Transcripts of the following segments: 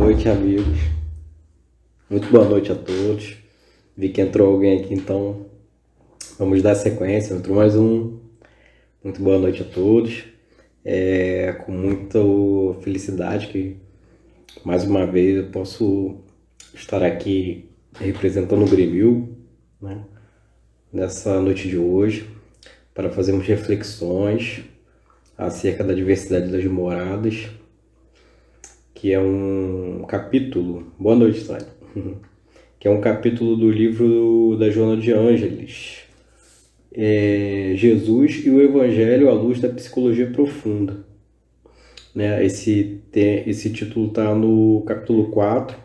noite, amigos. Muito boa noite a todos. Vi que entrou alguém aqui, então vamos dar sequência. Entrou mais um. Muito boa noite a todos. Com muita felicidade que mais uma vez eu posso estar aqui representando o Grêmio, né, nessa noite de hoje, para fazermos reflexões acerca da diversidade das moradas, que é um capítulo. Boa noite, Sérgio. Que é um capítulo do livro da Joana de Ângeles, Jesus e o Evangelho à luz da psicologia profunda, né? Esse título está no capítulo 4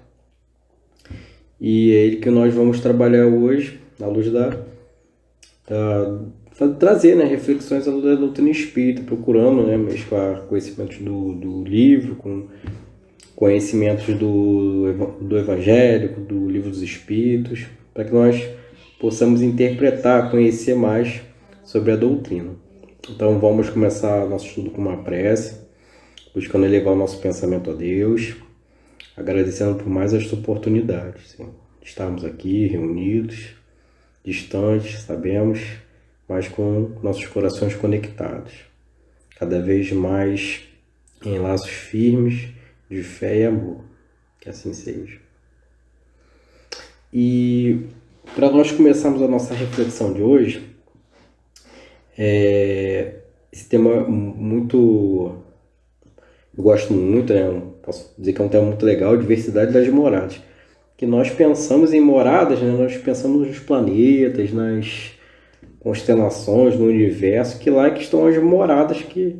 e é ele que nós vamos trabalhar hoje à luz trazer, né, reflexões à luz da doutrina espírita, procurando, né, mesclar conhecimentos do livro com conhecimentos do evangélico, do livro dos espíritos, para que nós possamos interpretar, conhecer mais sobre a doutrina. Então vamos começar nosso estudo com uma prece, buscando elevar o nosso pensamento a Deus, agradecendo por mais esta oportunidade, sim, de estarmos aqui reunidos, distantes, sabemos, mas com nossos corações conectados, cada vez mais em laços firmes de fé e amor. Que assim seja. E para nós começarmos a nossa reflexão de hoje, esse tema muito... Eu gosto muito, né? Posso dizer que é um tema muito legal, diversidade das moradas. Que nós pensamos em moradas, né? Nós pensamos nos planetas, nas constelações, no universo, que lá é que estão as moradas que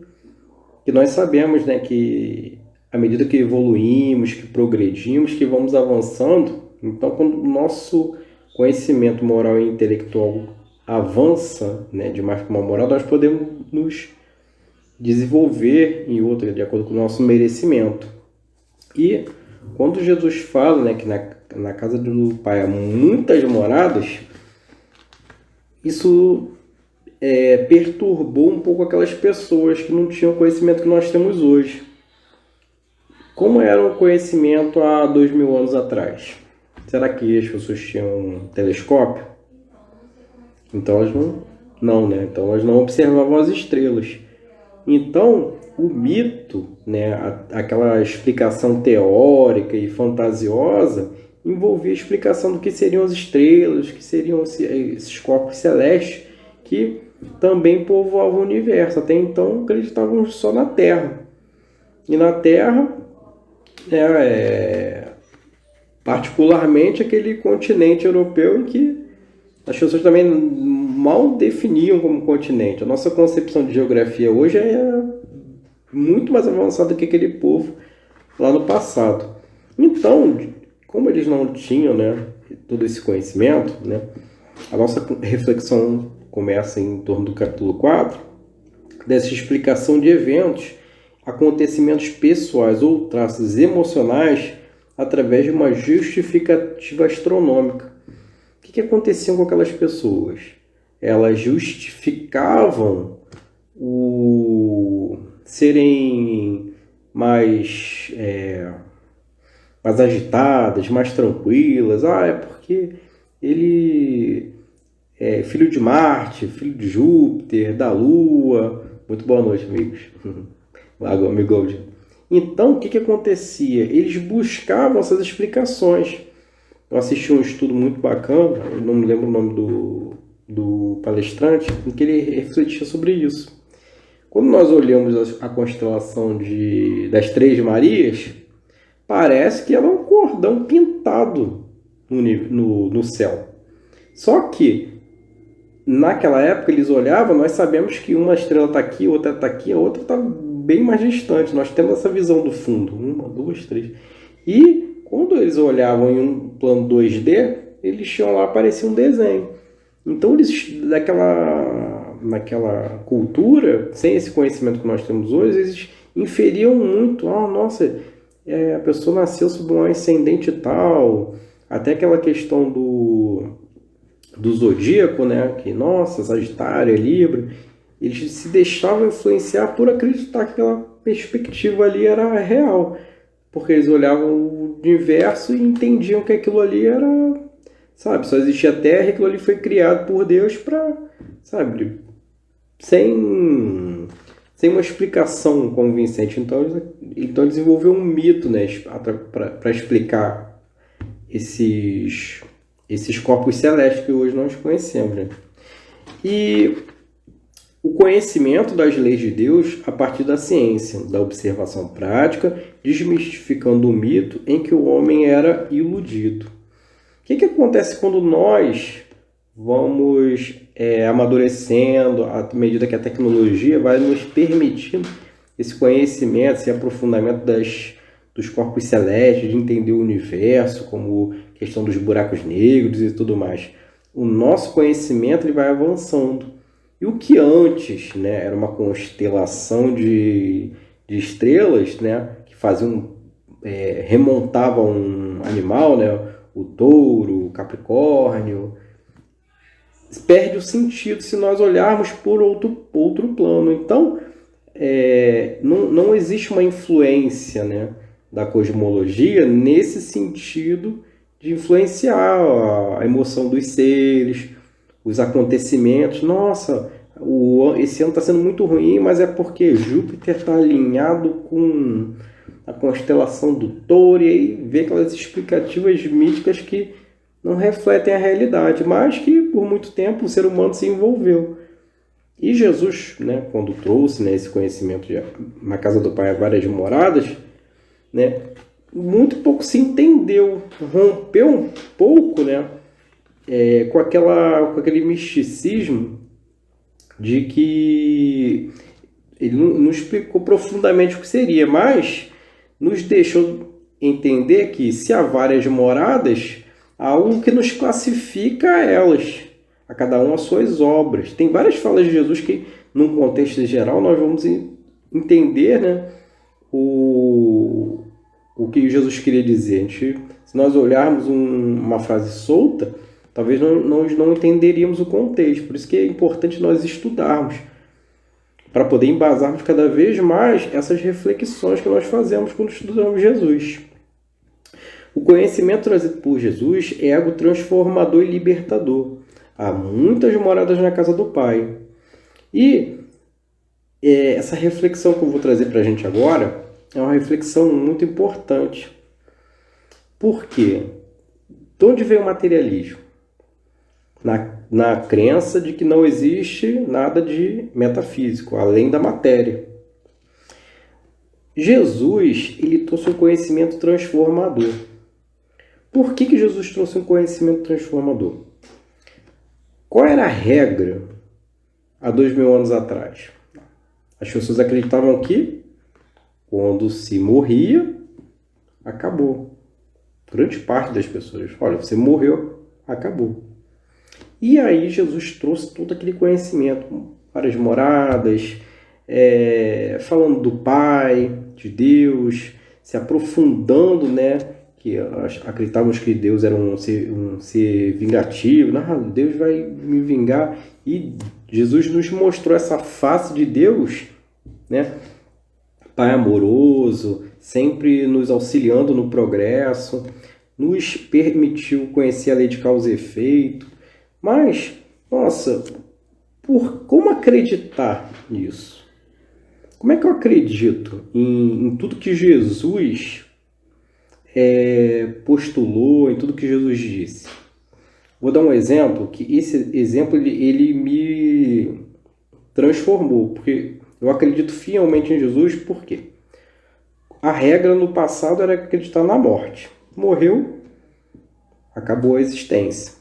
nós sabemos, né? Que à medida que evoluímos, que progredimos, que vamos avançando, então quando o nosso conhecimento moral e intelectual avança, né, demais para uma moral, nós podemos nos desenvolver em outra, de acordo com o nosso merecimento. E quando Jesus fala, né, que na casa do Pai há muitas moradas, isso perturbou um pouco aquelas pessoas que não tinham o conhecimento que nós temos hoje. Como era o conhecimento há 2000 anos atrás? Será que as pessoas tinham um telescópio? Então elas não, né? Então elas não observavam as estrelas. Então o mito, né, aquela explicação teórica e fantasiosa, envolvia a explicação do que seriam as estrelas, que seriam esses corpos celestes que também povoavam o universo. Até então acreditavam só na Terra. E na Terra, particularmente aquele continente europeu em que as pessoas também mal definiam como continente. A nossa concepção de geografia hoje é muito mais avançada que aquele povo lá no passado. Então, como eles não tinham, né, todo esse conhecimento, né, a nossa reflexão começa em torno do capítulo 4, dessa explicação de eventos, acontecimentos pessoais ou traços emocionais através de uma justificativa astronômica. O que acontecia com aquelas pessoas? Elas justificavam o serem mais agitadas, mais tranquilas. É porque ele é filho de Marte, filho de Júpiter, da Lua. Muito boa noite, amigos. Amigo. Então, o que acontecia? Eles buscavam essas explicações. Eu assisti um estudo muito bacana, eu não me lembro o nome do palestrante, em que ele refletia sobre isso. Quando nós olhamos a constelação das Três Marias, parece que ela é um cordão pintado no céu. Só que, naquela época, eles olhavam, nós sabemos que uma estrela está aqui, outra está aqui, a outra está bem mais distante. Nós temos essa visão do fundo. 1, 2, 3. E quando eles olhavam em um plano 2D, eles tinham lá, parecia um desenho. Então, eles, naquela cultura, sem esse conhecimento que nós temos hoje, eles inferiam muito. Nossa, a pessoa nasceu sob um ascendente tal. Até aquela questão do zodíaco, né? Que, nossa, Sagitário, Libra. Eles se deixavam influenciar por acreditar que aquela perspectiva ali era real. porque eles olhavam o universo e entendiam que aquilo ali era, sabe, só existia a Terra e aquilo ali foi criado por Deus para, sabe, sem uma explicação convincente. Então ele desenvolveu um mito, né, para explicar esses corpos celestes que hoje nós conhecemos, né? E o conhecimento das leis de Deus a partir da ciência, da observação prática, desmistificando o mito em que o homem era iludido. O que acontece quando nós vamos amadurecendo à medida que a tecnologia vai nos permitindo esse conhecimento, esse aprofundamento dos corpos celestes, de entender o universo, como questão dos buracos negros e tudo mais. O nosso conhecimento ele vai avançando. E o que antes, né, era uma constelação de estrelas, né, que faziam, remontavam um animal, né, o touro, o capricórnio, perde o sentido se nós olharmos por outro plano. Então, não existe uma influência, né, da cosmologia nesse sentido de influenciar a emoção dos seres, os acontecimentos. Nossa, esse ano está sendo muito ruim, mas é porque Júpiter está alinhado com a constelação do Touro, e aí vê aquelas explicativas míticas que não refletem a realidade, mas que por muito tempo o ser humano se envolveu. E Jesus, né, quando trouxe, né, esse conhecimento na casa do Pai há várias moradas, né, muito pouco se entendeu, rompeu um pouco, né, com aquele misticismo de que ele não explicou profundamente o que seria, mas nos deixou entender que se há várias moradas, há algo que nos classifica a elas, a cada um as suas obras. Tem várias falas de Jesus que, num contexto geral, nós vamos entender, né, o que Jesus queria dizer. Se nós olharmos uma frase solta, talvez nós não entenderíamos o contexto. Por isso que é importante nós estudarmos, para poder embasarmos cada vez mais essas reflexões que nós fazemos quando estudamos Jesus. O conhecimento trazido por Jesus é algo transformador e libertador. Há muitas moradas na casa do Pai. E essa reflexão que eu vou trazer para a gente agora é uma reflexão muito importante. Por quê? De onde veio o materialismo? Na crença de que não existe nada de metafísico, além da matéria. Jesus, ele trouxe um conhecimento transformador. Por que Jesus trouxe um conhecimento transformador? Qual era a regra há 2000 anos atrás? As pessoas acreditavam que quando se morria, acabou. Grande parte das pessoas, olha, você morreu, acabou. E aí Jesus trouxe todo aquele conhecimento, várias moradas, falando do Pai, de Deus, se aprofundando, né? Que acreditávamos que Deus era um ser vingativo. Não, Deus vai me vingar. E Jesus nos mostrou essa face de Deus, né? Pai amoroso, sempre nos auxiliando no progresso, nos permitiu conhecer a lei de causa e efeito. Mas, nossa, como acreditar nisso? Como é que eu acredito em tudo que Jesus postulou, em tudo que Jesus disse? Vou dar um exemplo, que esse exemplo ele me transformou, porque eu acredito fielmente em Jesus. Por quê? A regra no passado era acreditar na morte. Morreu, acabou a existência.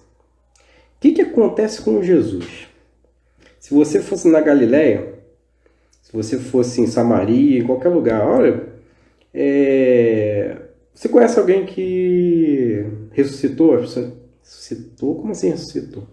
O que acontece com Jesus? Se você fosse na Galileia, se você fosse em Samaria, em qualquer lugar, olha, você conhece alguém que ressuscitou? Ressuscitou? Como assim ressuscitou?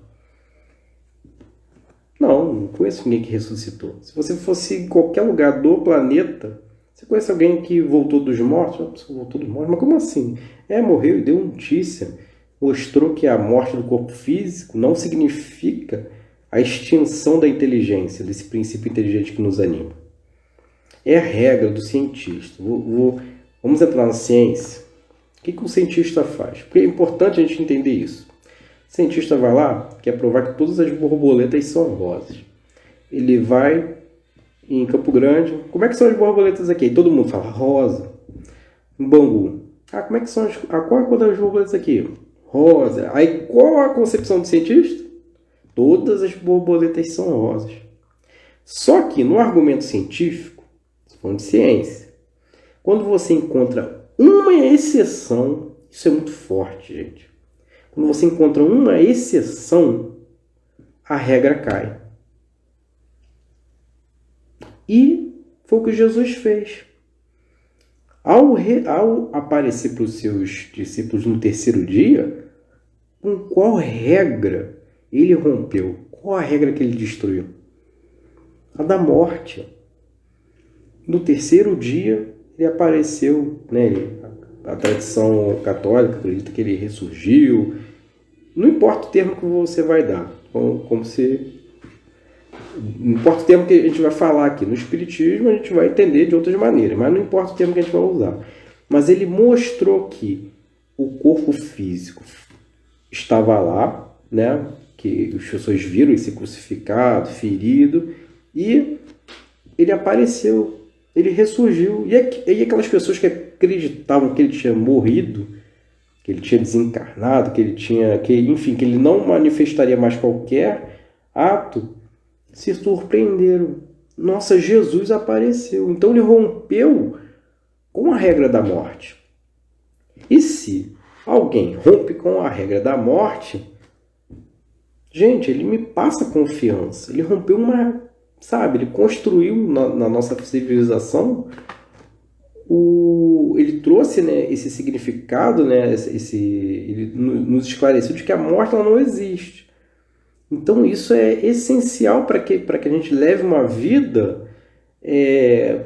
Não conheço ninguém que ressuscitou. Se você fosse em qualquer lugar do planeta, você conhece alguém que voltou dos mortos? Voltou dos mortos? Mas como assim? Morreu e deu notícia. Mostrou que a morte do corpo físico não significa a extinção da inteligência, desse princípio inteligente que nos anima. É a regra do cientista. Vamos Vamos entrar na ciência. O que o cientista faz? Porque é importante a gente entender isso. O cientista vai lá, quer provar que todas as borboletas são rosas. Ele vai em Campo Grande. Como é que são as borboletas aqui? Todo mundo fala rosa. Em Bangu. Como é que são qual é a cor das borboletas aqui? Rosa. Aí qual a concepção do cientista? Todas as borboletas são rosas. Só que no argumento científico, falando de ciência, quando você encontra uma exceção, isso é muito forte, gente. Quando você encontra uma exceção, a regra cai. E foi o que Jesus fez. Ao aparecer para os seus discípulos no terceiro dia, com qual regra ele rompeu? Qual a regra que ele destruiu? A da morte. No terceiro dia, ele apareceu, né? A tradição católica acredita que ele ressurgiu. Não importa o termo que você vai dar, como se... Não importa o termo que a gente vai falar aqui. No Espiritismo a gente vai entender de outras maneiras, mas não importa o termo que a gente vai usar. Mas ele mostrou que o corpo físico estava lá, né? Que as pessoas viram esse crucificado, ferido, e ele apareceu, ele ressurgiu. E aquelas pessoas que acreditavam que ele tinha morrido, que ele tinha desencarnado, que ele não manifestaria mais qualquer ato, se surpreenderam. Nossa, Jesus apareceu. Então ele rompeu com a regra da morte. E se alguém rompe com a regra da morte, gente, ele me passa confiança. Ele rompeu ele construiu na nossa civilização, ele trouxe, né, esse significado, né, ele nos esclareceu de que a morte ela não existe. Então isso é essencial para que a gente leve uma vida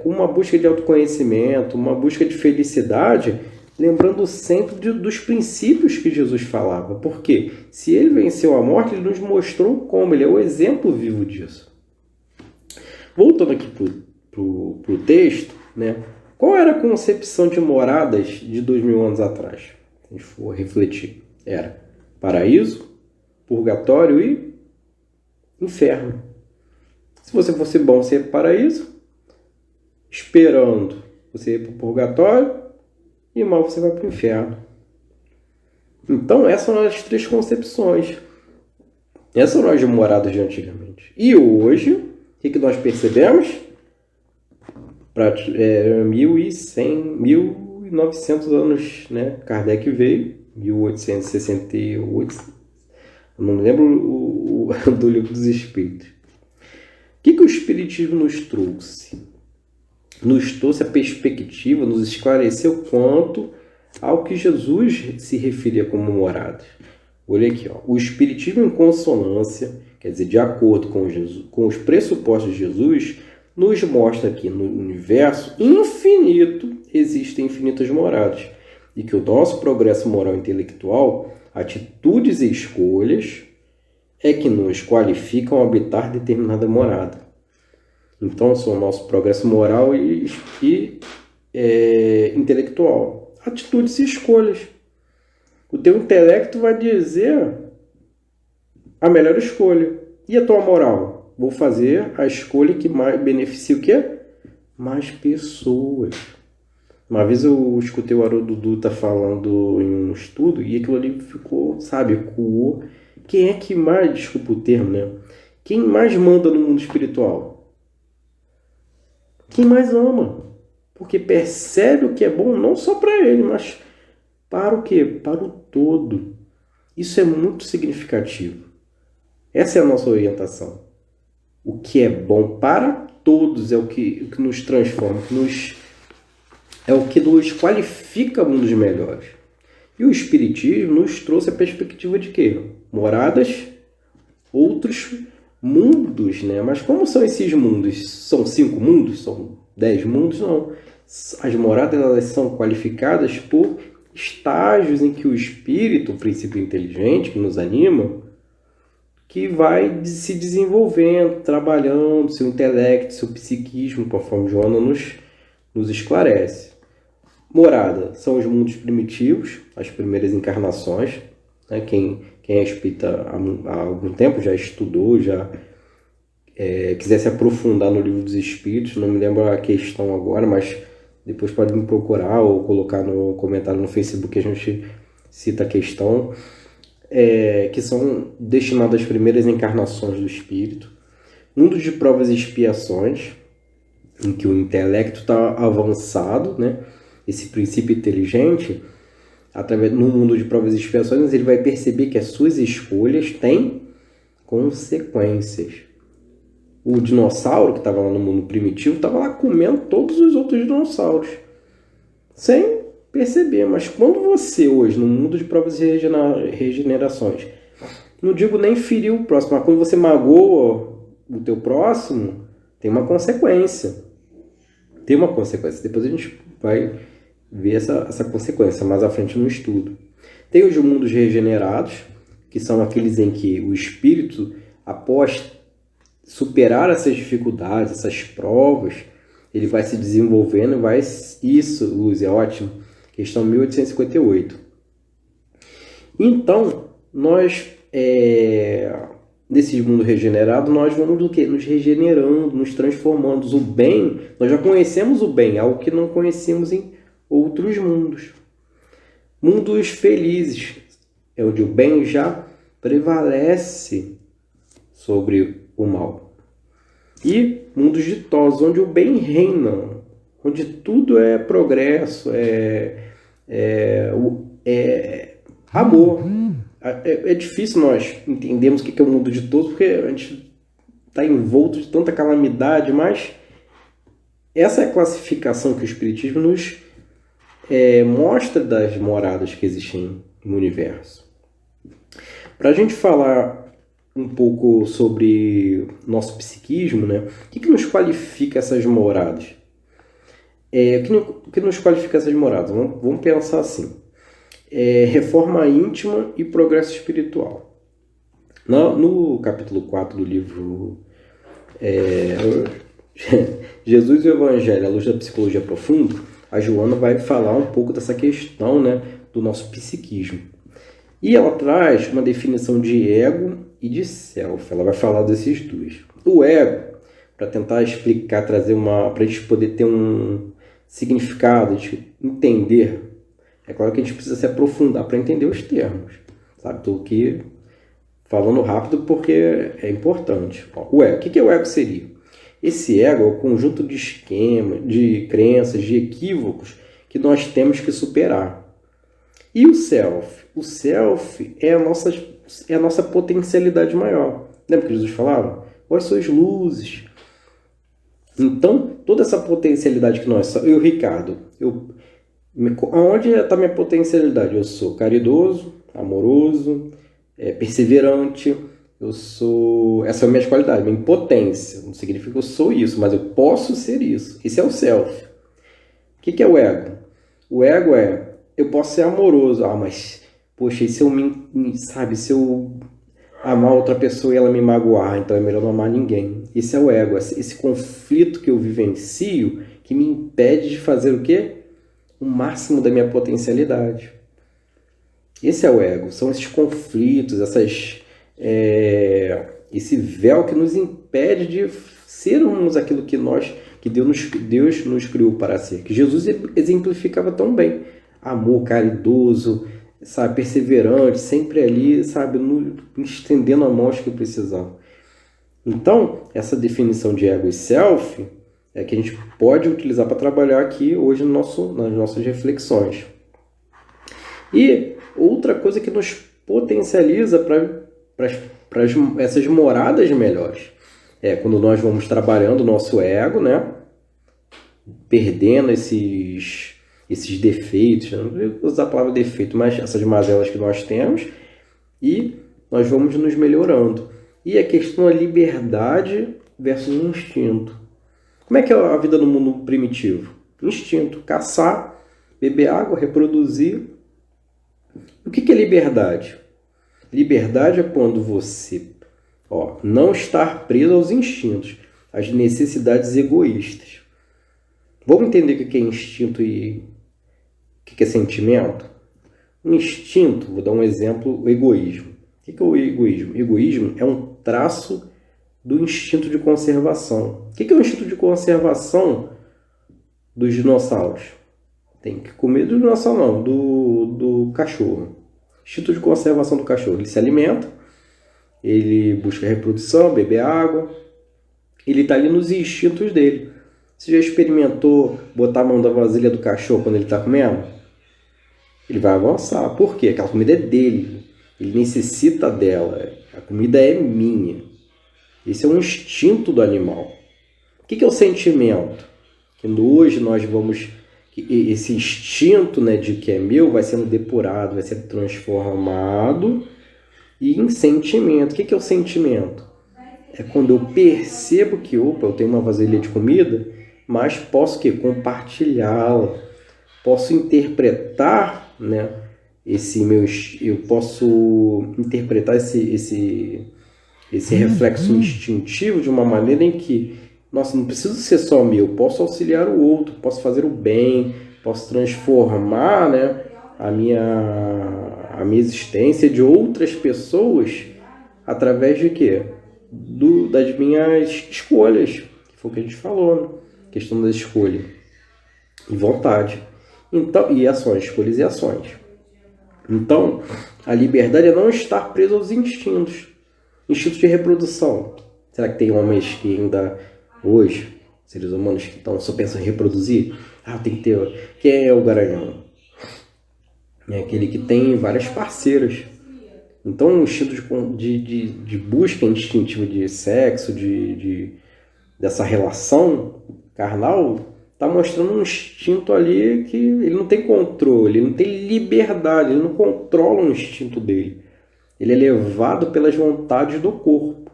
com uma busca de autoconhecimento, uma busca de felicidade, lembrando sempre dos princípios que Jesus falava. Porque se ele venceu a morte, ele nos mostrou como, ele é o exemplo vivo disso. Voltando aqui para o texto, né? Qual era a concepção de moradas de 2000 anos atrás? Se a gente for refletir. Era paraíso, purgatório e inferno. Se você fosse bom, você ia para o paraíso. Esperando, você ia para o purgatório. E mal, você vai para o inferno. Então, essas são as três concepções. Essas são as moradas de antigamente. E hoje, o que nós percebemos? 1900 anos, né? Kardec veio, 1868. Eu não me lembro do Livro dos Espíritos. O que o Espiritismo nos trouxe? Nos trouxe a perspectiva, nos esclareceu quanto ao que Jesus se referia como moradas. Olha aqui, ó. O Espiritismo em consonância, quer dizer, de acordo com os pressupostos de Jesus, nos mostra que no universo infinito existem infinitas moradas e que o nosso progresso moral e intelectual, atitudes e escolhas é que nos qualificam a habitar determinada morada. Então, são o nosso progresso moral e intelectual. Atitudes e escolhas. O teu intelecto vai dizer a melhor escolha. E a tua moral? Vou fazer a escolha que mais beneficia o quê? Mais pessoas. Uma vez eu escutei o Haroldo Dutra falando em um estudo e aquilo ali ficou, ecoou. Quem é que mais, desculpa o termo, né? Quem mais manda no mundo espiritual? Quem mais ama. Porque percebe o que é bom não só para ele, mas para o quê? Para o todo. Isso é muito significativo. Essa é a nossa orientação. O que é bom para todos é o que nos transforma, é o que nos qualifica mundos melhores. E o Espiritismo nos trouxe a perspectiva de quê? Moradas, outros mundos, né? Mas como são esses mundos? São 5 mundos? São 10 mundos? Não. As moradas elas são qualificadas por estágios em que o espírito, o princípio inteligente que nos anima, que vai se desenvolvendo, trabalhando seu intelecto, seu psiquismo, conforme Joana nos esclarece. Morada são os mundos primitivos, as primeiras encarnações. Né? Quem é espírita há algum tempo já estudou, já quiser se aprofundar no livro dos espíritos, não me lembro a questão agora, mas depois pode me procurar ou colocar no comentário no Facebook que a gente cita a questão, que são destinadas às primeiras encarnações do espírito. Mundo de provas e expiações, em que o intelecto está avançado, né? Esse princípio inteligente, no mundo de provas e expiações, ele vai perceber que as suas escolhas têm consequências. O dinossauro que estava lá no mundo primitivo estava lá comendo todos os outros dinossauros, sem perceber. Mas quando você hoje, no mundo de provas e regenerações, não digo nem ferir o próximo, mas quando você magoa o teu próximo, tem uma consequência. Tem uma consequência. Depois a gente vai ver essa consequência mais à frente no estudo. Tem os mundos regenerados, que são aqueles em que o espírito, após superar essas dificuldades, essas provas, ele vai se desenvolvendo e vai... Isso, Luz, é ótimo. Questão 1858. Então, nós, nesse mundo regenerado, nós vamos do quê? Nos regenerando, nos transformando. O bem, nós já conhecemos o bem, algo que não conhecemos em outros mundos. Mundos felizes, é onde o bem já prevalece sobre o mal. E mundos ditosos, onde o bem reina, onde tudo é progresso, amor. É difícil nós entendermos o que é o mundo ditoso, porque a gente está envolto de tanta calamidade, mas essa é a classificação que o Espiritismo nos mostra das moradas que existem no universo. Para a gente falar um pouco sobre nosso psiquismo, né? O que nos qualifica essas moradas? O que nos qualifica essas moradas? Vamos pensar assim. Reforma íntima e progresso espiritual. No capítulo 4 do livro Jesus e o Evangelho, à luz da psicologia profunda, a Joana vai falar um pouco dessa questão, né, do nosso psiquismo. E ela traz uma definição de ego e de self. Ela vai falar desses dois. O ego, para tentar explicar, trazer para a gente poder ter um significado, de entender. É claro que a gente precisa se aprofundar para entender os termos. Estou aqui falando rápido porque é importante. O ego. O que o ego seria? Esse ego é o conjunto de esquemas, de crenças, de equívocos que nós temos que superar. E o self? O self é a nossa potencialidade maior. Lembra que Jesus falava? Vós sois luzes. Então, toda essa potencialidade que nós... Eu, Ricardo, onde está minha potencialidade? Eu sou caridoso, amoroso, perseverante. Essa é a minha qualidade, minha impotência. Não significa que eu sou isso, mas eu posso ser isso. Esse é o self. O que é o ego? O ego eu posso ser amoroso. Mas, poxa, e se se eu amar outra pessoa e ela me magoar, então é melhor não amar ninguém. Esse é o ego, esse conflito que eu vivencio que me impede de fazer o quê? O máximo da minha potencialidade. Esse é o ego, são esses conflitos, esse véu que nos impede de sermos aquilo que Deus nos criou para ser. Que Jesus exemplificava tão bem. Amor caridoso, perseverante, sempre ali, estendendo a mão aos que precisam. Então, essa definição de ego e self é que a gente pode utilizar para trabalhar aqui hoje nas nossas reflexões. E outra coisa que nos potencializa para essas moradas melhores quando nós vamos trabalhando o nosso ego, né? Perdendo esses defeitos, não vou usar a palavra defeito, mas essas mazelas que nós temos, e nós vamos nos melhorando. E a questão da liberdade versus instinto. Como é que é a vida no mundo primitivo? Instinto, caçar, beber água, reproduzir. O que é liberdade? Liberdade é quando você não estar preso aos instintos, às necessidades egoístas. Vamos entender o que é instinto e O que é sentimento? Um instinto, vou dar um exemplo, o egoísmo. O que é o egoísmo? Egoísmo é um traço do instinto de conservação. O que é o instinto de conservação dos dinossauros? Tem que comer do dinossauro, não, do cachorro. Instinto de conservação do cachorro. Ele se alimenta, ele busca reprodução, beber água. Ele está ali nos instintos dele. Você já experimentou botar a mão da vasilha do cachorro quando ele está comendo? Ele vai avançar. Por quê? Aquela comida é dele. Ele necessita dela. A comida é minha. Esse é um instinto do animal. O que é o sentimento? Que hoje nós vamos... Esse instinto, né, de que é meu vai sendo depurado, vai sendo transformado em sentimento. O que é o sentimento? É quando eu percebo que, opa, eu tenho uma vasilha de comida, mas posso compartilhá-la. Posso interpretar, né, eu posso interpretar esse reflexo instintivo de uma maneira em que, nossa, não precisa ser só meu, posso auxiliar o outro, posso fazer o bem, posso transformar, né, a minha existência de outras pessoas através de quê? Das minhas escolhas, que foi o que a gente falou, né? Questão da escolha e vontade. Então, e ações, escolhas e ações. Então, a liberdade é não estar preso aos instintos. Instintos de reprodução. Será que tem homens que ainda, hoje, seres humanos que só pensam em reproduzir? Tem que ter... Quem é o garanhão? É aquele que tem várias parceiras. Então, o instinto de busca instintiva de sexo, dessa relação carnal, está mostrando um instinto ali que ele não tem controle, ele não tem liberdade, ele não controla o instinto dele. Ele é levado pelas vontades do corpo.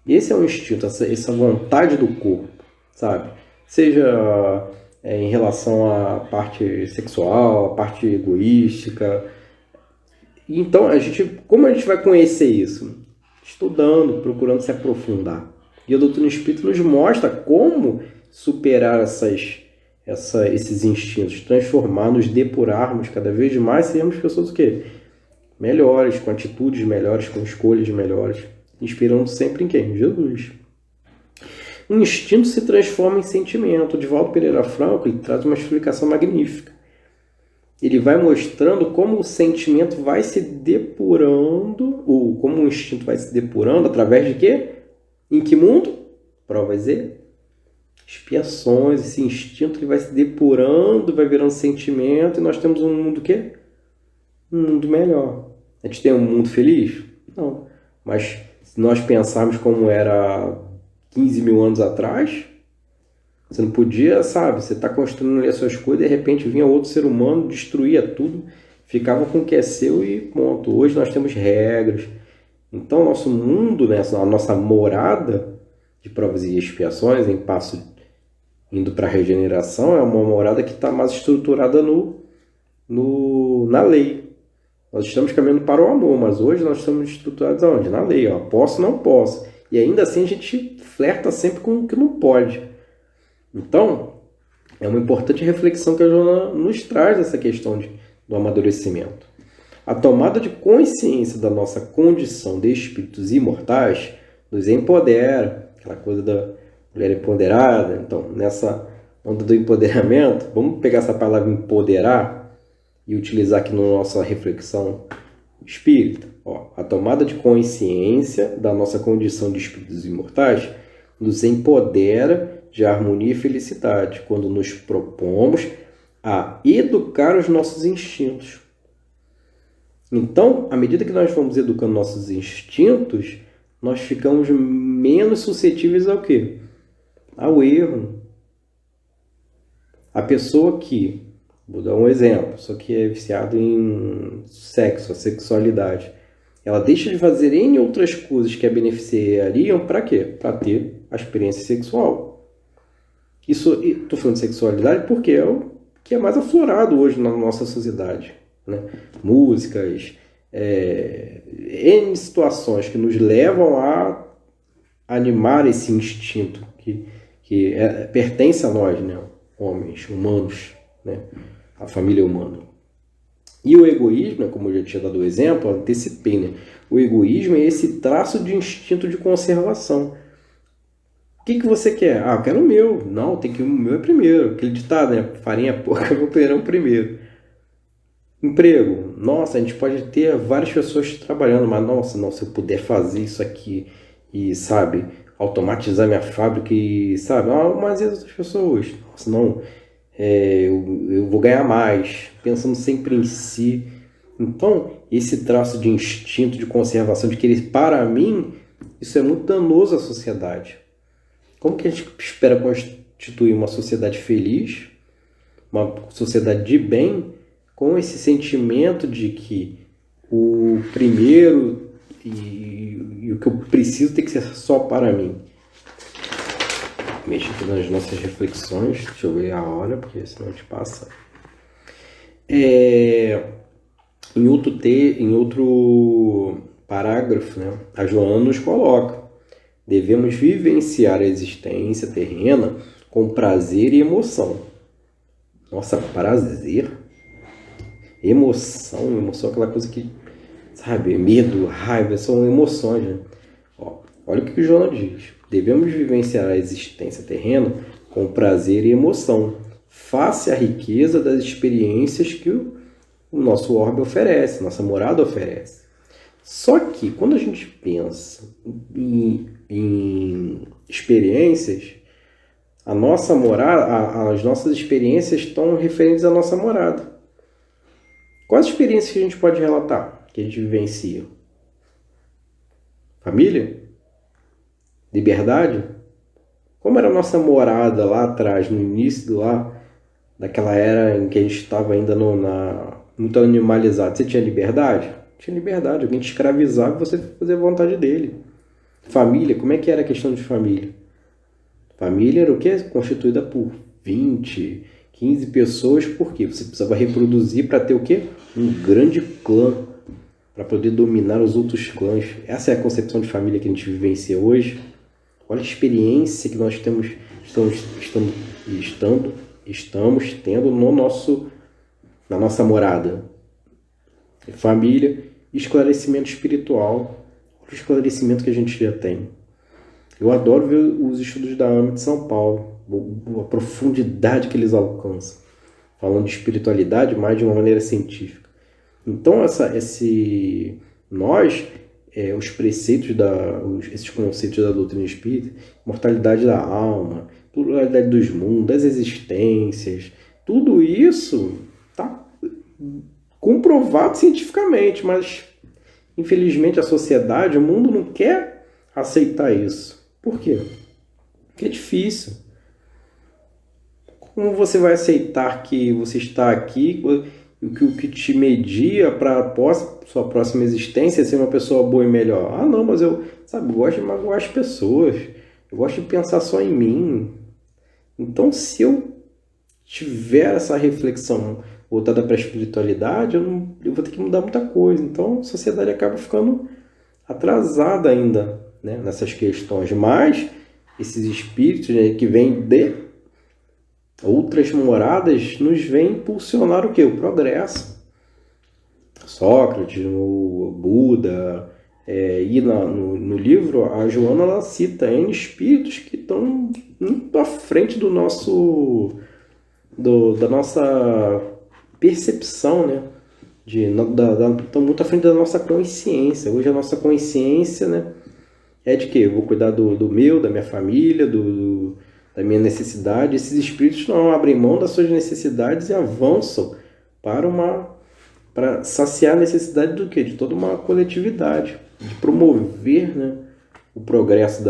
Esse é um instinto, essa vontade do corpo, sabe? Seja em relação à parte sexual, à parte egoística. Então, como a gente vai conhecer isso? Estudando, procurando se aprofundar. E a doutrina espírita nos mostra como superar esses instintos, transformar, nos depurarmos cada vez mais, sermos pessoas o quê? Melhores, com atitudes melhores, com escolhas melhores, inspirando sempre em quem? Jesus. Um instinto se transforma em sentimento. O Divaldo Pereira Franco, ele traz uma explicação magnífica. Ele vai mostrando como o sentimento vai se depurando, ou como o instinto vai se depurando, através de quê? Em que mundo? Provas e expiações. Esse instinto ele vai se depurando, vai virando sentimento, e nós temos um mundo o quê? Um mundo melhor. A gente tem um mundo feliz? Não. Mas se nós pensarmos como era 15 mil anos atrás, você não podia, sabe? Você está construindo ali as suas coisas e de repente vinha outro ser humano, destruía tudo, ficava com o que é seu e ponto. Hoje nós temos regras. Então, o nosso mundo, né, a nossa morada de provas e expiações, em passo indo para a regeneração, é uma morada que está mais estruturada na lei. Nós estamos caminhando para o amor, mas hoje nós estamos estruturados aonde? Na lei. Ó. Posso, não posso. E ainda assim a gente flerta sempre com o que não pode. Então, é uma importante reflexão que a Joana nos traz essa questão do amadurecimento. A tomada de consciência da nossa condição de espíritos imortais nos empodera, aquela coisa da mulher empoderada. Então, nessa onda do empoderamento, vamos pegar essa palavra empoderar e utilizar aqui na nossa reflexão espírita. A tomada de consciência da nossa condição de espíritos imortais nos empodera de harmonia e felicidade quando nos propomos a educar os nossos instintos. Então, à medida que nós vamos educando nossos instintos, nós ficamos menos suscetíveis ao quê? Ao erro. A pessoa que, vou dar um exemplo, a pessoa que é viciada em sexo, a sexualidade, ela deixa de fazer N outras coisas que a beneficiariam para quê? Para ter a experiência sexual. Estou falando de sexualidade porque é o que é mais aflorado hoje na nossa sociedade. Né? Músicas, N situações que nos levam a animar esse instinto que pertence a nós, né? Homens, humanos, né? a família humana. E o egoísmo, como eu já tinha dado o exemplo, antecipei, né? O egoísmo é esse traço de instinto de conservação. O que você quer? Ah, eu quero o meu. Não, tem que o meu é primeiro. Aquele ditado, né? Farinha pouca, meu perão primeiro. Emprego. Nossa, a gente pode ter várias pessoas trabalhando, mas nossa, não, se eu puder fazer isso aqui e, sabe, automatizar minha fábrica e, sabe, mas e as outras pessoas? Nossa, não, eu vou ganhar mais, pensando sempre em si. Então, esse traço de instinto de conservação, de querer para mim, isso é muito danoso à sociedade. Como que a gente espera constituir uma sociedade feliz, uma sociedade de bem, com esse sentimento de que o primeiro e o que eu preciso tem que ser só para mim? Mexa aqui nas nossas reflexões, deixa eu ver a hora, porque senão a gente passa. Em outro parágrafo, né, a Joana nos coloca: devemos vivenciar a existência terrena com prazer e emoção. Nossa, prazer? Emoção é aquela coisa que, sabe, medo, raiva, são emoções, né? Olha o que o Joana diz. Devemos vivenciar a existência terrena com prazer e emoção, face à riqueza das experiências que o nosso orbe oferece, nossa morada oferece. Só que, quando a gente pensa em experiências, a nossa morada, as nossas experiências estão referentes à nossa morada. Quais experiências que a gente pode relatar, que a gente vivencia? Família? Liberdade? Como era a nossa morada lá atrás, no início daquela era em que a gente estava ainda muito animalizado? Você tinha liberdade? Tinha liberdade. Alguém te escravizava e você fazia a vontade dele. Família? Como é que era a questão de família? Família era o quê? Constituída por 20, 15 pessoas. Por quê? Você precisava reproduzir para ter o quê? Um grande clã, para poder dominar os outros clãs. Essa é a concepção de família que a gente vivencia hoje. Olha a experiência que nós estamos tendo na nossa morada. Família, esclarecimento espiritual. Olha o esclarecimento que a gente já tem. Eu adoro ver os estudos da AME de São Paulo, a profundidade que eles alcançam, falando de espiritualidade, mas de uma maneira científica. Então, os preceitos, esses conceitos da doutrina espírita, mortalidade da alma, pluralidade dos mundos, das existências, tudo isso está comprovado cientificamente, mas infelizmente a sociedade, o mundo não quer aceitar isso. Por quê? Porque é difícil. Como você vai aceitar que você está aqui, o que te media para a sua próxima existência é ser uma pessoa boa e melhor? Ah, não, mas eu gosto de magoar as pessoas. Eu gosto de pensar só em mim. Então, se eu tiver essa reflexão voltada para a espiritualidade, eu vou ter que mudar muita coisa. Então, a sociedade acaba ficando atrasada ainda, né, nessas questões. Mas esses espíritos, né, que vêm de outras moradas nos vêm impulsionar o quê? O progresso. Sócrates, o Buda, e no livro a Joana ela cita N espíritos que estão muito à frente da nossa percepção, né? Estão muito à frente da nossa consciência. Hoje a nossa consciência, né, é de que eu vou cuidar do meu, da minha família, da minha necessidade. Esses espíritos não abrem mão das suas necessidades e avançam para saciar a necessidade do quê? De toda uma coletividade, de promover, né, o progresso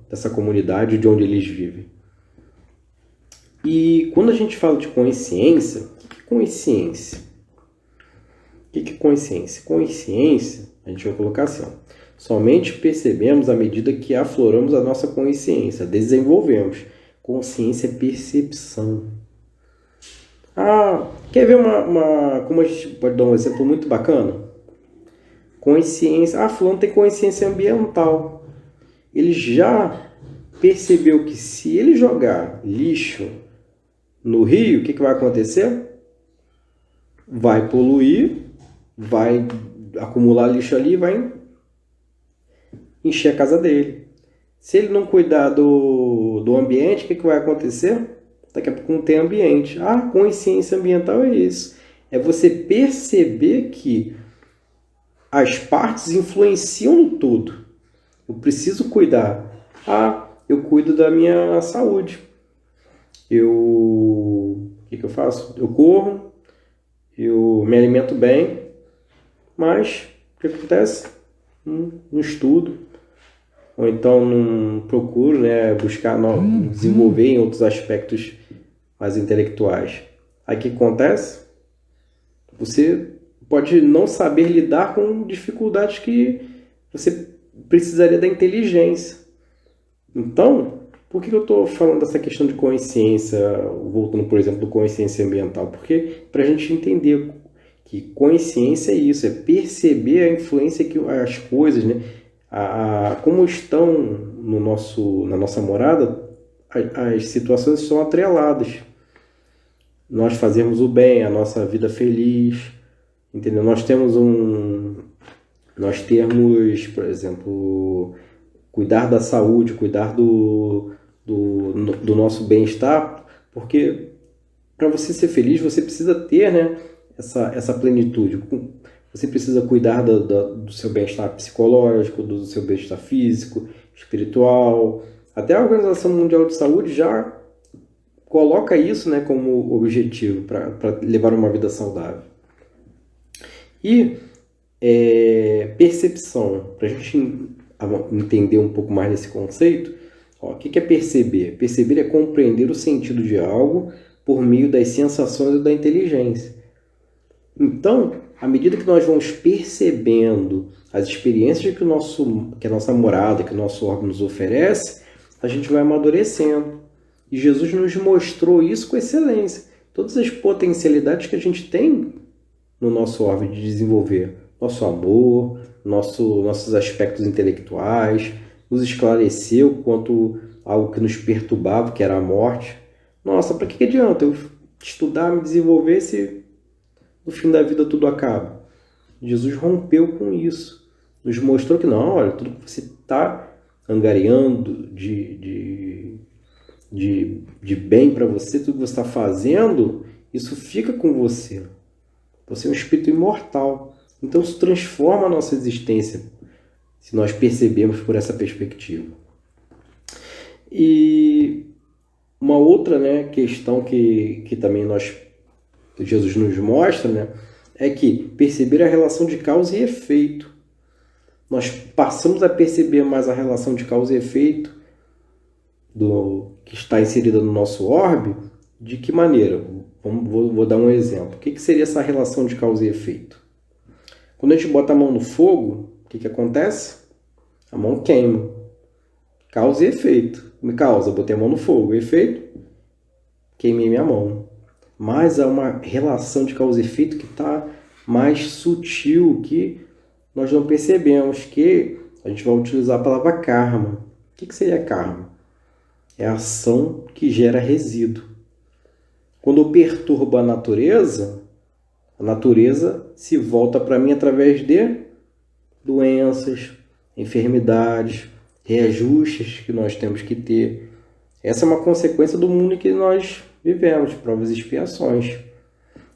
dessa comunidade de onde eles vivem. E quando a gente fala de consciência, o que é consciência? O que é consciência? Consciência, a gente vai colocar assim, somente percebemos à medida que afloramos a nossa consciência, desenvolvemos. Consciência é percepção. Quer ver como a gente pode dar um exemplo muito bacana? Consciência. Fulano tem consciência ambiental. Ele já percebeu que se ele jogar lixo no rio, o que vai acontecer? vai poluir, vai acumular lixo ali e vai encher a casa dele. Se ele não cuidar do ambiente, o que vai acontecer? Daqui a pouco não tem ambiente. A consciência ambiental é isso. É você perceber que as partes influenciam no todo. Eu preciso cuidar. Eu cuido da minha saúde. O que eu faço? Eu corro, eu me alimento bem, mas o que acontece? Não estudo, ou então não procuro, né, buscar desenvolver em outros aspectos mais intelectuais. Aí o que acontece? Você pode não saber lidar com dificuldades que você precisaria da inteligência. Então, por que eu estou falando dessa questão de consciência, voltando, por exemplo, do consciência ambiental? Porque para a gente entender que consciência é isso, é perceber a influência que as coisas, né, como estão na nossa morada, as situações são atreladas. Nós fazemos o bem, a nossa vida feliz, entendeu? Nós temos, por exemplo, cuidar da saúde, cuidar do nosso bem-estar, porque para você ser feliz, você precisa ter, né, essa plenitude. Você precisa cuidar do seu bem-estar psicológico, do seu bem-estar físico, espiritual. Até a Organização Mundial de Saúde já coloca isso, né, como objetivo para levar uma vida saudável. E percepção, para a gente entender um pouco mais desse conceito, o que é perceber? Perceber é compreender o sentido de algo por meio das sensações e da inteligência. Então, à medida que nós vamos percebendo as experiências que a nossa morada, que o nosso órgão nos oferece, a gente vai amadurecendo. E Jesus nos mostrou isso com excelência. Todas as potencialidades que a gente tem no nosso órgão de desenvolver. Nosso amor, nossos aspectos intelectuais, nos esclareceu quanto algo que nos perturbava, que era a morte. Nossa, para que adianta eu estudar, me desenvolver se no fim da vida tudo acaba? Jesus rompeu com isso. Nos mostrou que não, olha, tudo que você está angariando de bem para você, tudo que você está fazendo, isso fica com você. Você é um espírito imortal. Então isso transforma a nossa existência, se nós percebemos por essa perspectiva. E uma outra, né, questão que também Jesus nos mostra, né, é que perceber a relação de causa e efeito. Nós passamos a perceber mais a relação de causa e efeito que está inserida no nosso orbe. De que maneira? Vou dar um exemplo. O que seria essa relação de causa e efeito? Quando a gente bota a mão no fogo, o que acontece? A mão queima. Causa e efeito. Me causa, botei a mão no fogo. Efeito? Queimei minha mão. Mas há uma relação de causa e efeito que está mais sutil, que nós não percebemos, que a gente vai utilizar a palavra karma. O que seria karma? É a ação que gera resíduo. Quando eu perturbo a natureza se volta para mim através de doenças, enfermidades, reajustes que nós temos que ter. Essa é uma consequência do mundo em que nós vivemos, provas e expiações.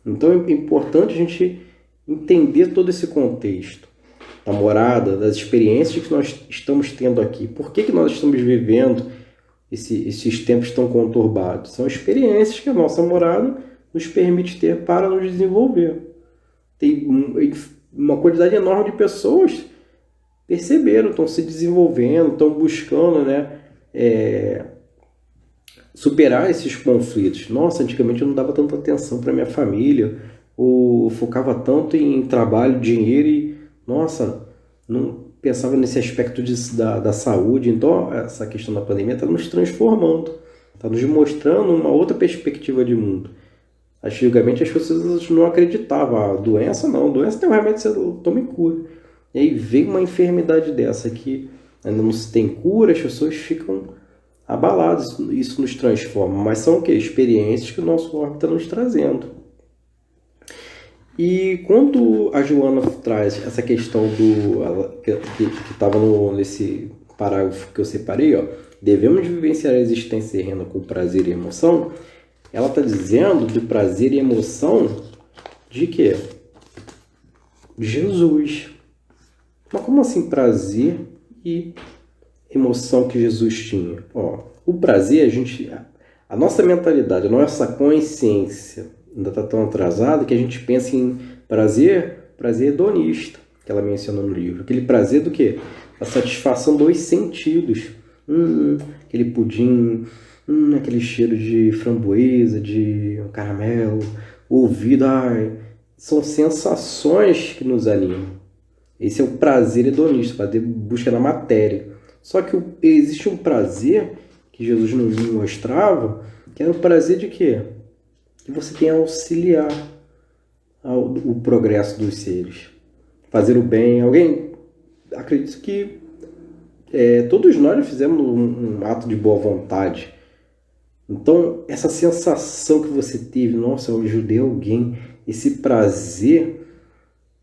Então é importante a gente entender todo esse contexto da morada, das experiências que nós estamos tendo aqui. Por que nós estamos vivendo esses tempos tão conturbados? São experiências que a nossa morada nos permite ter para nos desenvolver. Tem uma quantidade enorme de pessoas perceberam, estão se desenvolvendo, estão buscando, né, superar esses conflitos. Nossa, antigamente eu não dava tanta atenção para minha família, ou focava tanto em trabalho, dinheiro e, nossa, não pensava nesse aspecto da saúde. Então, essa questão da pandemia está nos transformando, está nos mostrando uma outra perspectiva de mundo. Antigamente as pessoas não acreditavam. A doença tem um remédio, você toma e cura. E aí vem uma enfermidade dessa que ainda não se tem cura, as pessoas ficam abaladas. Isso nos transforma. Mas são o quê? Experiências que o nosso corpo está nos trazendo. E quando a Joana traz essa questão que estava nesse parágrafo que eu separei, ó, devemos vivenciar a existência terrena com prazer e emoção, ela está dizendo do prazer e emoção de quê? De Jesus. Mas como assim prazer e emoção que Jesus tinha? Ó, o prazer, a nossa mentalidade, a nossa consciência ainda está tão atrasada que a gente pensa em prazer hedonista, que ela menciona no livro. Aquele prazer do quê? A satisfação dos sentidos. Aquele pudim, aquele cheiro de framboesa, de caramelo, o ouvido, são sensações que nos animam. Esse é o prazer hedonista, prazer busca na matéria. Só que existe um prazer que Jesus nos mostrava, que era o prazer de quê? Que você tem a auxiliar o progresso dos seres. Fazer o bem. Alguém, acredito que todos nós já fizemos um ato de boa vontade. Então, essa sensação que você teve, nossa, eu ajudei alguém, esse prazer,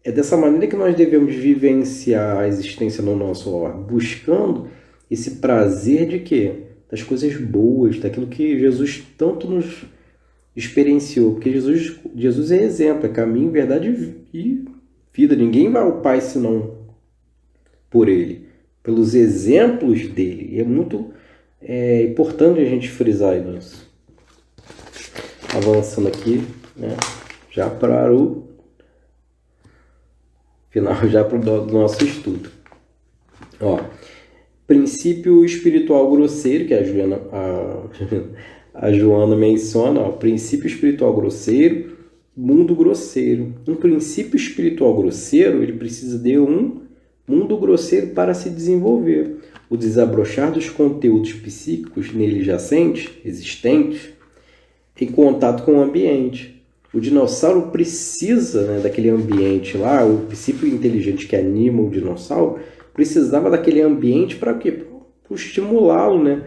é dessa maneira que nós devemos vivenciar a existência no nosso lar, buscando esse prazer de quê? Das coisas boas, daquilo que Jesus tanto nos experienciou. Porque Jesus é exemplo, é caminho, verdade e vida. Ninguém vai ao Pai senão por Ele, pelos exemplos dele. E é muito importante a gente frisar isso. Avançando aqui, né, já para o final, já para o nosso estudo. Ó, princípio espiritual grosseiro, que a Joana menciona, ó, princípio espiritual grosseiro, mundo grosseiro. Um princípio espiritual grosseiro, ele precisa de um mundo grosseiro para se desenvolver. O desabrochar dos conteúdos psíquicos nele jacentes, existentes, em contato com o ambiente. O dinossauro precisa, né, daquele ambiente lá, o princípio inteligente que anima o dinossauro precisava daquele ambiente para quê? Para estimulá-lo, né,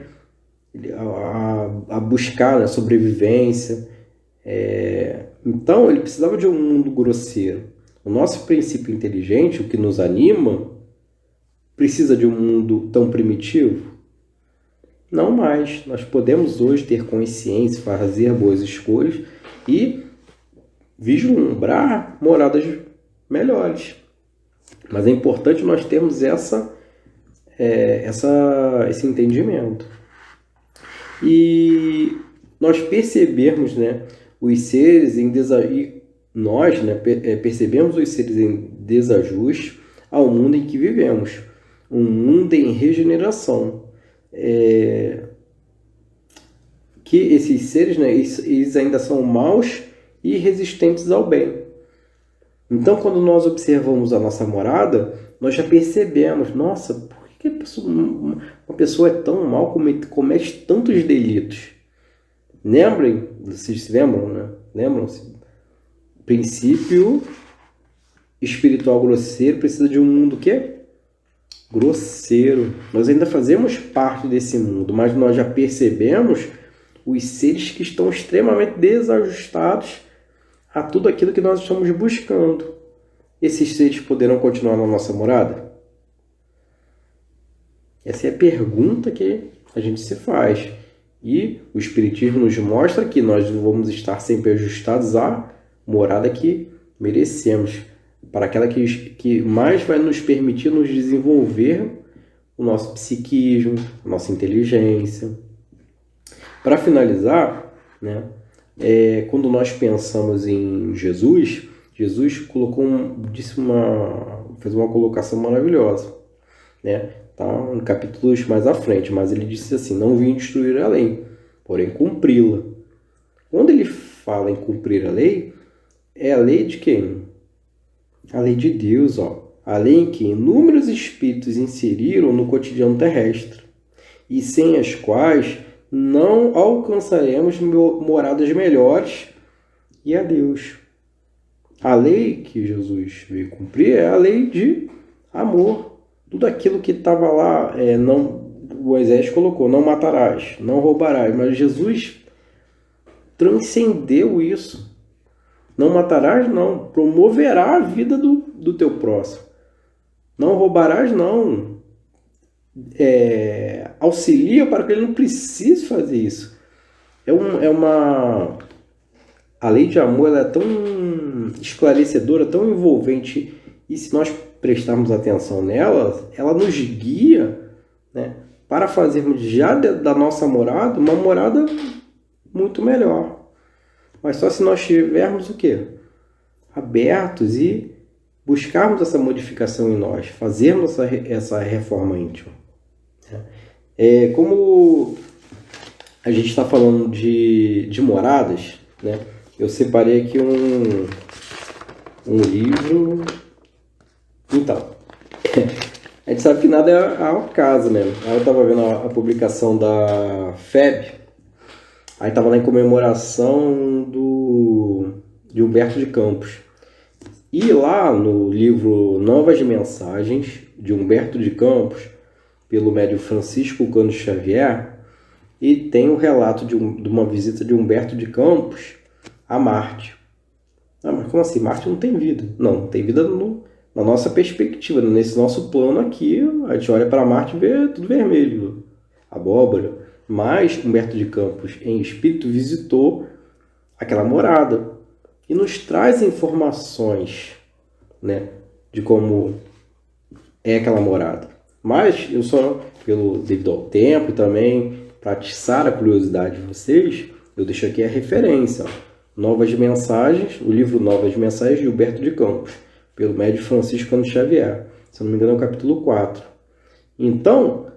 a buscar, né, sobrevivência. Então, ele precisava de um mundo grosseiro. O nosso princípio inteligente, o que nos anima, precisa de um mundo tão primitivo? Não mais. Nós podemos hoje ter consciência, fazer boas escolhas e vislumbrar moradas melhores. Mas é importante nós termos esse entendimento. E nós percebermos, né, os seres em desajuste, nós, né, percebemos os seres em desajuste ao mundo em que vivemos. Um mundo em regeneração. Que esses seres, né, eles ainda são maus e resistentes ao bem. Então, quando nós observamos a nossa morada, nós já percebemos, nossa, por que uma pessoa é tão mal, comete tantos delitos? Lembrem, vocês se lembram, né? Lembram-se? Princípio espiritual grosseiro precisa de um mundo que grosseiro. Nós ainda fazemos parte desse mundo, mas nós já percebemos os seres que estão extremamente desajustados a tudo aquilo que nós estamos buscando. Esses seres poderão continuar na nossa morada? Essa é a pergunta que a gente se faz. E o Espiritismo nos mostra que nós vamos estar sempre ajustados à morada que merecemos, para aquela que mais vai nos permitir nos desenvolver o nosso psiquismo, a nossa inteligência. Para finalizar, né, quando nós pensamos em Jesus fez uma colocação maravilhosa, né? Tá em capítulos mais à frente, mas ele disse assim: não vim destruir a lei, porém cumpri-la. Quando ele fala em cumprir a lei, é a lei de quem? A lei de Deus, ó. A lei em que inúmeros espíritos inseriram no cotidiano terrestre, e sem as quais não alcançaremos moradas melhores e a Deus. A lei que Jesus veio cumprir é a lei de amor. Tudo aquilo que estava lá, Moisés colocou, não matarás, não roubarás, mas Jesus transcendeu isso. Não matarás, não. Promoverá a vida do teu próximo. Não roubarás, não. Auxilia para que ele não precise fazer isso. A lei de amor ela é tão esclarecedora, tão envolvente, e se nós prestarmos atenção nela, ela nos guia, né, para fazermos já da nossa morada uma morada muito melhor. Mas só se nós estivermos o quê? Abertos e buscarmos essa modificação em nós, fazermos essa reforma íntima. Como a gente está falando de moradas, né? Eu separei aqui um livro. Então, a gente sabe que nada é ao caso, né? Aí eu estava vendo a publicação da FEB, aí estava lá em comemoração de Humberto de Campos. E lá no livro Novas Mensagens, de Humberto de Campos, pelo médium Francisco Cândido Xavier, e tem o relato de uma visita de Humberto de Campos a Marte. Ah, mas como assim? Marte não tem vida. Não tem vida na nossa perspectiva, nesse nosso plano aqui. A gente olha para Marte e vê tudo vermelho, abóbora. Mas Humberto de Campos, em espírito, visitou aquela morada e nos traz informações, né, de como é aquela morada. Mas eu só, devido ao tempo e também para atiçar a curiosidade de vocês, eu deixo aqui a referência. Novas Mensagens, o livro Novas Mensagens de Humberto de Campos, pelo médium Francisco Cândido Xavier. Se eu não me engano é o capítulo 4. Então,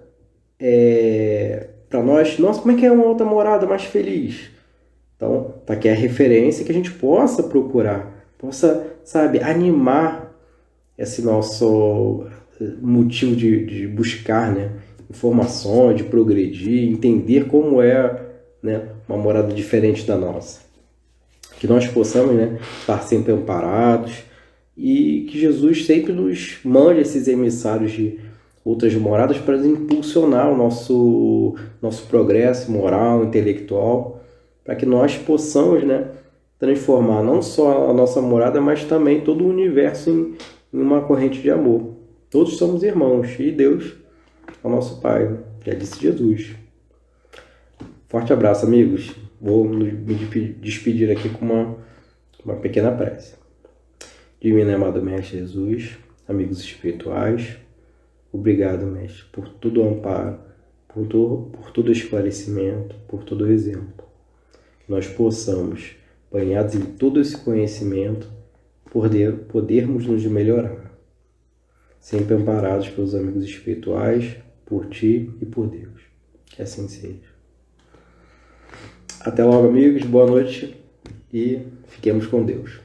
para nós, nossa, como é que é uma outra morada mais feliz? Então, tá aqui a referência que a gente possa procurar, possa, sabe, animar esse nosso motivo de buscar, né, informações, de progredir, entender como é, né, uma morada diferente da nossa. Que nós possamos, né, estar sempre amparados e que Jesus sempre nos mande esses emissários de outras moradas para impulsionar o nosso progresso moral, intelectual, para que nós possamos, né, transformar não só a nossa morada, mas também todo o universo em uma corrente de amor. Todos somos irmãos e Deus é o nosso Pai, já disse Jesus. Forte abraço, amigos. Vou me despedir aqui com uma pequena prece. Divino e amado Mestre Jesus, amigos espirituais, obrigado, Mestre, por todo o amparo, por todo o esclarecimento, por todo o exemplo. Que nós possamos, banhados em todo esse conhecimento, podermos nos melhorar, sempre amparados pelos amigos espirituais, por Ti e por Deus. Que assim seja. Até logo, amigos. Boa noite e fiquemos com Deus.